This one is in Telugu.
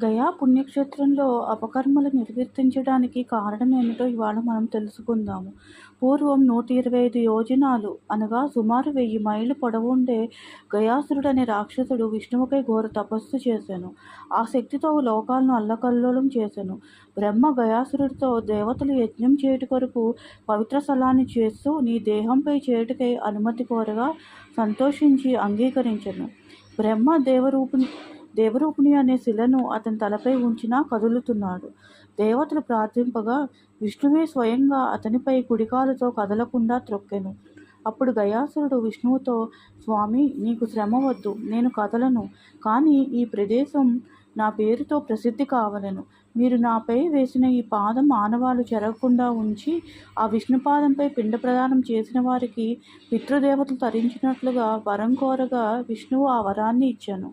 గయా పుణ్యక్షేత్రంలో అపకర్మలు నిర్వర్తించడానికి కారణమేమిటో ఇవాళ మనం తెలుసుకుందాము. పూర్వం 125 యోజనాలు అనగా సుమారు 1000 మైళ్ళు పొడవుండే గయాసురుడనే రాక్షసుడు విష్ణువుపై ఘోర తపస్సు చేసెను. ఆ శక్తితో లోకాలను అల్లకల్లోలం చేసెను. బ్రహ్మ గయాసురుడితో దేవతలు యజ్ఞం చేయుట కొరకు పవిత్ర స్థలాన్ని చేస్తూ నీ దేహంపై చేయుటకై అనుమతి కోరగా సంతోషించి అంగీకరించెను. బ్రహ్మ దేవరూపిణి అనే శిలను అతని తలపై ఉంచినా కదులుతున్నాడు. దేవతలు ప్రార్థింపగా విష్ణువే స్వయంగా అతనిపై కుడికాలుతో కదలకుండా త్రొక్కెను. అప్పుడు గయాసురుడు విష్ణువుతో, స్వామి, నీకు శ్రమ వద్దు, నేను కదలను. కానీ ఈ ప్రదేశం నా పేరుతో ప్రసిద్ధి కావలెను. మీరు నాపై వేసిన ఈ పాదం ఆనవాలు చెరగకుండా ఉంచి ఆ విష్ణుపాదంపై పిండ ప్రదానం చేసిన వారికి పితృదేవతలు తరించినట్లుగా వరం కోరగా విష్ణువు ఆ వరాన్ని ఇచ్చెను.